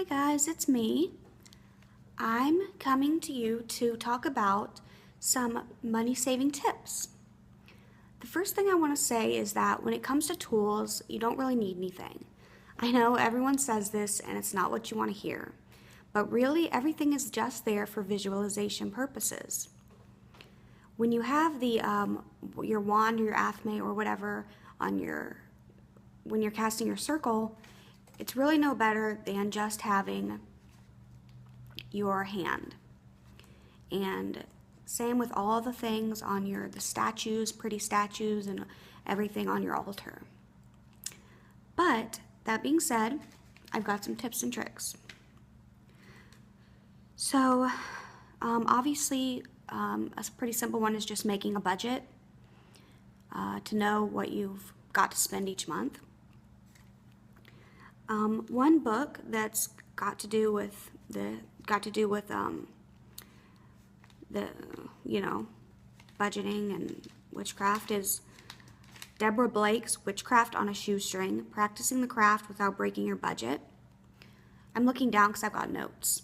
Hi guys, it's me. I'm coming to you to talk about some money saving tips. The first thing I want to say is that when it comes to tools, you don't really need anything. I know everyone says this and it's not what you want to hear, but really everything is just there for visualization purposes. When you have the your wand or your athame or whatever on when you're casting your circle, it's really no better than just having your hand. And same with all the things on the statues, pretty statues and everything on your altar. But that being said, I've got some tips and tricks. So obviously a pretty simple one is just making a budget to know what you've got to spend each month. One book that's got to do with the budgeting and witchcraft is Deborah Blake's Witchcraft on a Shoestring, Practicing the Craft Without Breaking Your Budget. I'm looking down because I've got notes.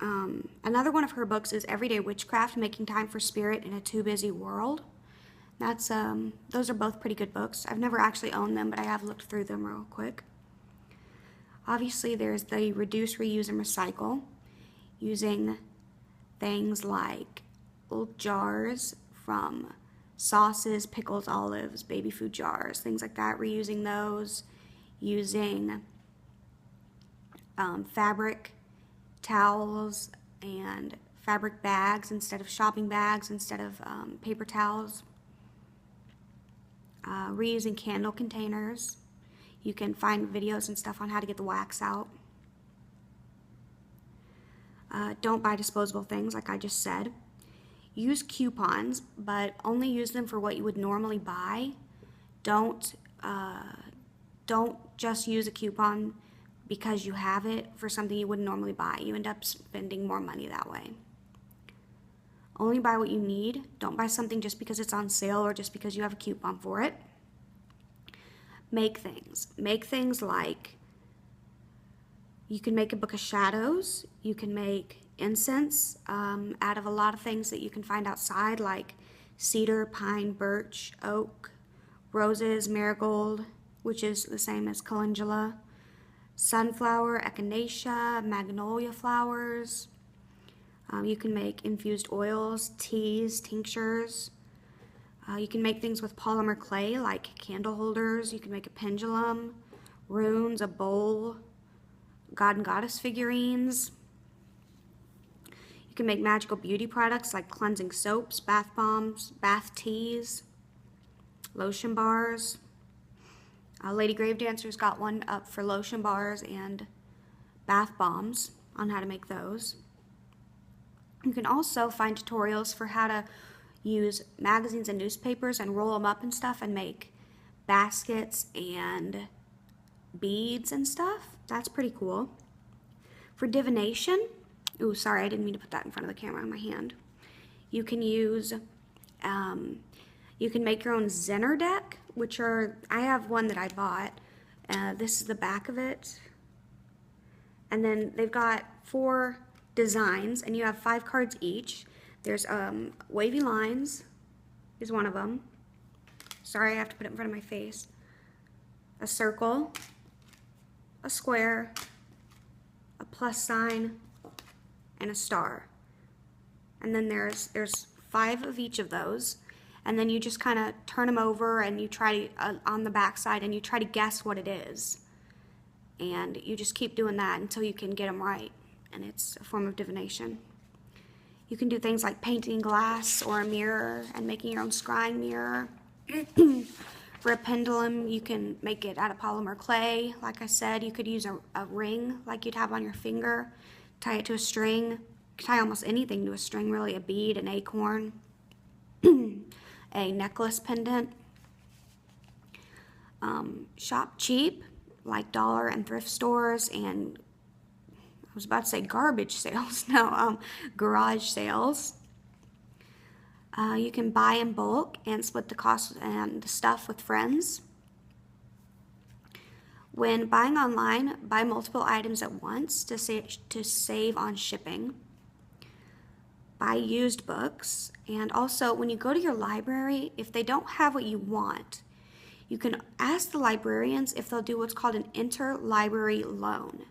Another one of her books is Everyday Witchcraft, Making Time for Spirit in a Too Busy World. Those are both pretty good books. I've never actually owned them, but I have looked through them real quick. Obviously, there's the Reduce, Reuse, and Recycle, using things like old jars from sauces, pickles, olives, baby food jars, things like that, reusing those, using fabric towels and fabric bags instead of shopping bags, instead of paper towels, reusing candle containers. You can find videos and stuff on how to get the wax out. Don't buy disposable things, like I just said. Use coupons, but only use them for what you would normally buy. Don't just use a coupon because you have it for something you wouldn't normally buy. You end up spending more money that way. Only buy what you need. Don't buy something just because it's on sale or just because you have a coupon for it. Make things. Make things like, you can make a book of shadows. You can make incense out of a lot of things that you can find outside, like cedar, pine, birch, oak, roses, marigold, which is the same as calendula, sunflower, echinacea, magnolia flowers. You can make infused oils, teas, tinctures. You can make things with polymer clay, like candle holders. You can make a pendulum, runes, a bowl, god and goddess figurines. You can make magical beauty products like cleansing soaps, bath bombs, bath teas, lotion bars. Lady Gravedancer's got one up for lotion bars and bath bombs on how to make those. You can also find tutorials for how to use magazines and newspapers and roll them up and stuff and make baskets and beads and stuff. That's pretty cool. For divination, ooh, sorry, I didn't mean to put that in front of the camera on my hand. You can use, you can make your own Zener deck, which I have one that I bought. This is the back of it. And then they've got 4 designs, and you have 5 cards each. There's wavy lines is one of them. Sorry, I have to put it in front of my face. A circle, a square, a plus sign, and a star. And then there's 5 of each of those. And then you just kind of turn them over and you try to, on the back side, and you try to guess what it is. And you just keep doing that until you can get them right. And it's a form of divination. You can do things like painting glass or a mirror and making your own scrying mirror. For a pendulum, you can make it out of polymer clay. Like I said, you could use a ring like you'd have on your finger, tie it to a string. You can tie almost anything to a string, really, a bead, an acorn, a necklace pendant. Shop cheap, like dollar and thrift stores and, I was about to say garbage sales, no, garage sales. You can buy in bulk and split the cost and the stuff with friends. When buying online, buy multiple items at once to save on shipping. Buy used books. And also, when you go to your library, if they don't have what you want, you can ask the librarians if they'll do what's called an interlibrary loan.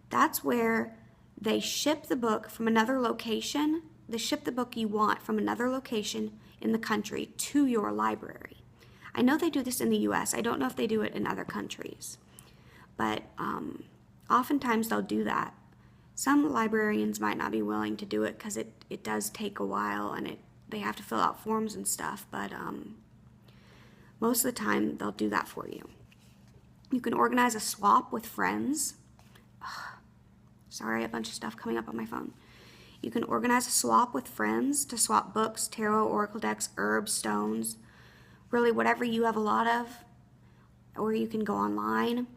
That's where they ship the book from another location. They ship the book you want from another location in the country to your library. I know they do this in the US. I don't know if they do it in other countries. But oftentimes they'll do that. Some librarians might not be willing to do it because it does take a while and they have to fill out forms and stuff. But most of the time they'll do that for you. You can organize a swap with friends. Sorry, a bunch of stuff coming up on my phone. You can organize a swap with friends to swap books, tarot, oracle decks, herbs, stones, really whatever you have a lot of. Or you can go online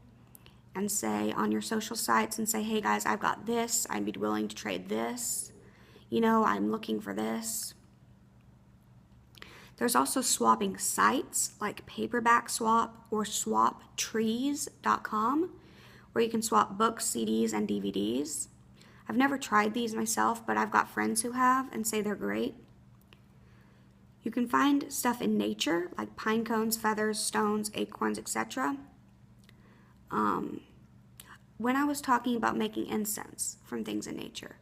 and say on your social sites and say, hey guys, I've got this. I'd be willing to trade this. You know, I'm looking for this. There's also swapping sites like Paperback Swap or swaptrees.com where you can swap books, CDs, and DVDs. I've never tried these myself, but I've got friends who have and say they're great. You can find stuff in nature like pine cones, feathers, stones, acorns, etc. When I was talking about making incense from things in nature,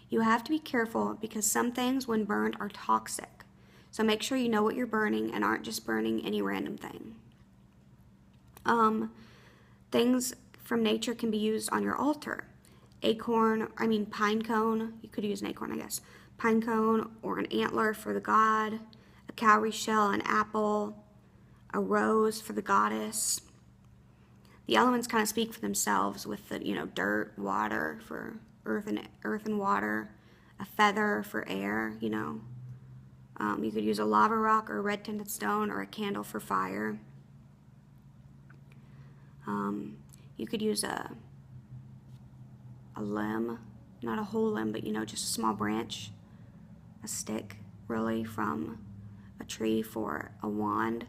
you have to be careful because some things when burned are toxic. So make sure you know what you're burning and aren't just burning any random thing. Things from nature can be used on your altar. Pine cone, you could use an acorn, I guess. Pine cone or an antler for the god, a cowrie shell, an apple, a rose for the goddess. The elements kind of speak for themselves with the, dirt, water for earth and water, a feather for air, You could use a lava rock or a red tinted stone or a candle for fire. You could use a limb, not a whole limb, but just a small branch, a stick, really, from a tree for a wand.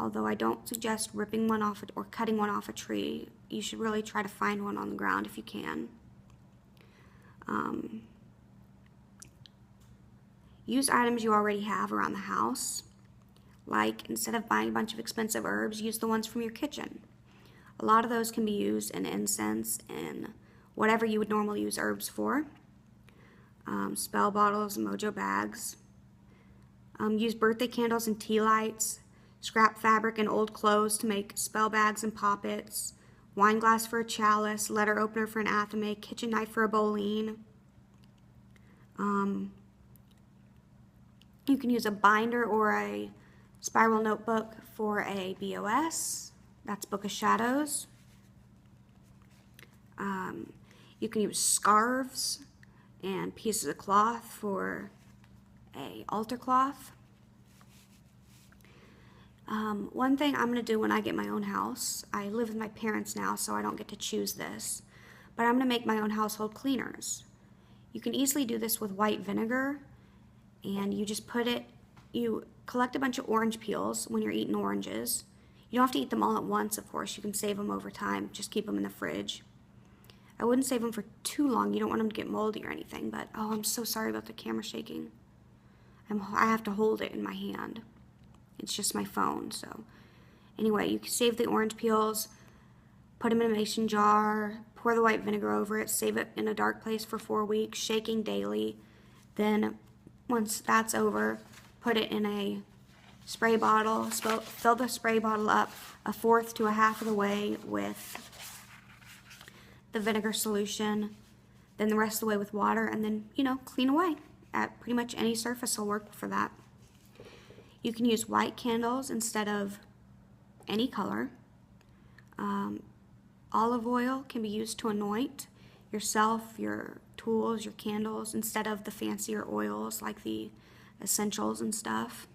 Although I don't suggest ripping one off or cutting one off a tree. You should really try to find one on the ground if you can. Use items you already have around the house. Like, instead of buying a bunch of expensive herbs, use the ones from your kitchen. A lot of those can be used in incense and whatever you would normally use herbs for. Spell bottles, mojo bags. Use birthday candles and tea lights. Scrap fabric and old clothes to make spell bags and poppets. Wine glass for a chalice. Letter opener for an athame. Kitchen knife for a bowline. You can use a binder or a spiral notebook for a BOS. That's Book of Shadows. You can use scarves and pieces of cloth for a altar cloth. One thing I'm going to do when I get my own house, I live with my parents now, so I don't get to choose this, but I'm going to make my own household cleaners. You can easily do this with white vinegar, and you just you collect a bunch of orange peels when you're eating oranges. You don't have to eat them all at once, of course. You can save them over time. Just keep them in the fridge. I wouldn't save them for too long. You don't want them to get moldy or anything, but oh, I'm so sorry about the camera shaking. I have to hold it in my hand. It's just my phone, so. Anyway, you can save the orange peels, put them in a mason jar, pour the white vinegar over it, save it in a dark place for 4 weeks, shaking daily. Then, once that's over, put it in a spray bottle, fill the spray bottle up 1/4 to 1/2 of the way with the vinegar solution, then the rest of the way with water, and then, clean away. Pretty much any surface will work for that. You can use white candles instead of any color. Olive oil can be used to anoint yourself, your tools, your candles, instead of the fancier oils like the essentials and stuff.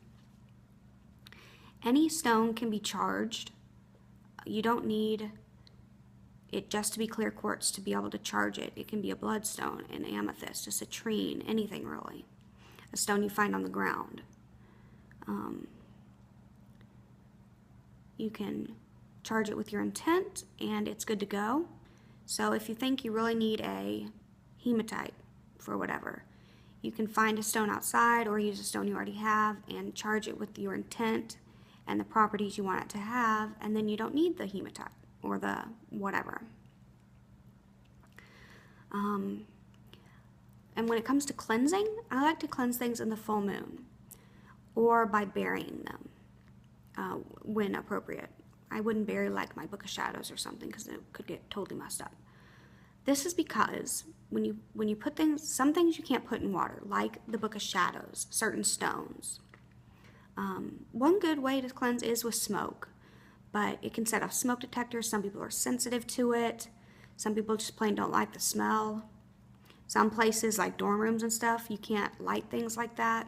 Any stone can be charged. You don't need it just to be clear quartz to be able to charge it. It can be a bloodstone, an amethyst, a citrine, anything really. A stone you find on the ground. You can charge it with your intent, and it's good to go. So if you think you really need a hematite for whatever, you can find a stone outside or use a stone you already have and charge it with your intent and the properties you want it to have, and then you don't need the hematite or the whatever. And when it comes to cleansing, I like to cleanse things in the full moon or by burying them when appropriate. I wouldn't bury like my Book of Shadows or something because it could get totally messed up. This is because when you put things, some things you can't put in water, like the Book of Shadows, certain stones. One good way to cleanse is with smoke, but it can set off smoke detectors. Some people are sensitive to it. Some people just plain don't like the smell. Some places, like dorm rooms and stuff, you can't light things like that.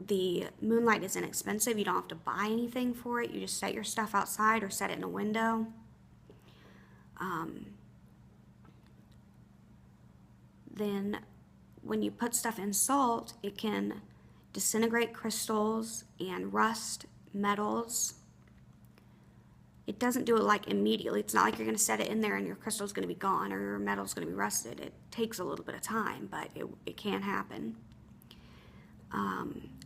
The moonlight is inexpensive. You don't have to buy anything for it. You just set your stuff outside or set it in a window. Then when you put stuff in salt, it can disintegrate crystals and rust metals. It doesn't do it like immediately. It's not like you're going to set it in there and your crystal's going to be gone or your metal's going to be rusted. It takes a little bit of time, but it can happen.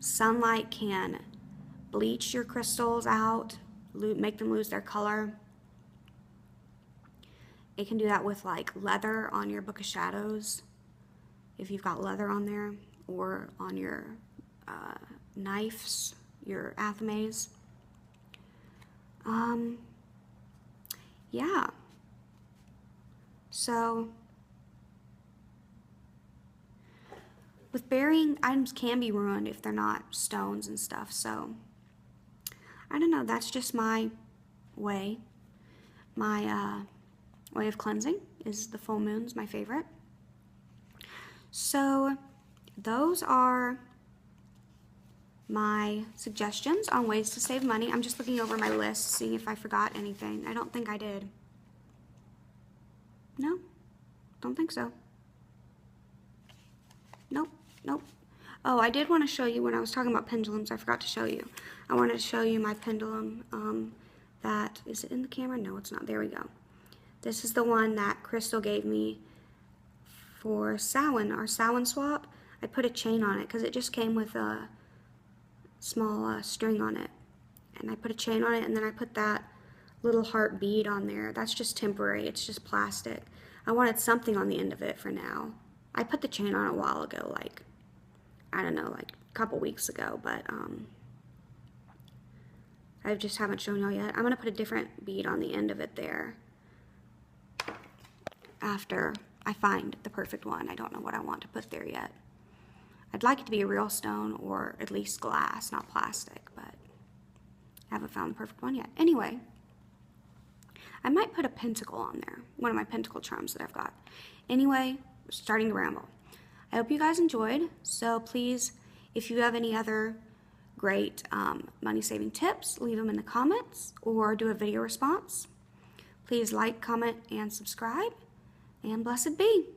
Sunlight can bleach your crystals out, make them lose their color. It can do that with like leather on your Book of Shadows, if you've got leather on there, or on your knives, your athames. Yeah. So with burying, items can be ruined if they're not stones and stuff. So I don't know. That's just my way. My way of cleansing is the full moon's my favorite. So those are my suggestions on ways to save money. I'm just looking over my list, seeing if I forgot anything. I don't think I did. No, don't think so. Nope. Oh, I did want to show you when I was talking about pendulums. I forgot to show you. I wanted to show you my pendulum. That is it in the camera? No, it's not. There we go. This is the one that Crystal gave me for Samhain, our Samhain swap. I put a chain on it because it just came with a small string on it, and I put a chain on it, and then I put that little heart bead on there. That's just temporary. It's just plastic. I wanted something on the end of it for now. I put the chain on a while ago, like I don't know, like a couple weeks ago, but I just haven't shown y'all yet. I'm gonna put a different bead on the end of it there after I find the perfect one. I don't know what I want to put there yet. I'd like it to be a real stone or at least glass, not plastic, but I haven't found the perfect one yet. Anyway, I might put a pentacle on there, one of my pentacle charms that I've got. Anyway, we're starting to ramble. I hope you guys enjoyed, so please, if you have any other great money-saving tips, leave them in the comments or do a video response. Please like, comment, and subscribe, and blessed be.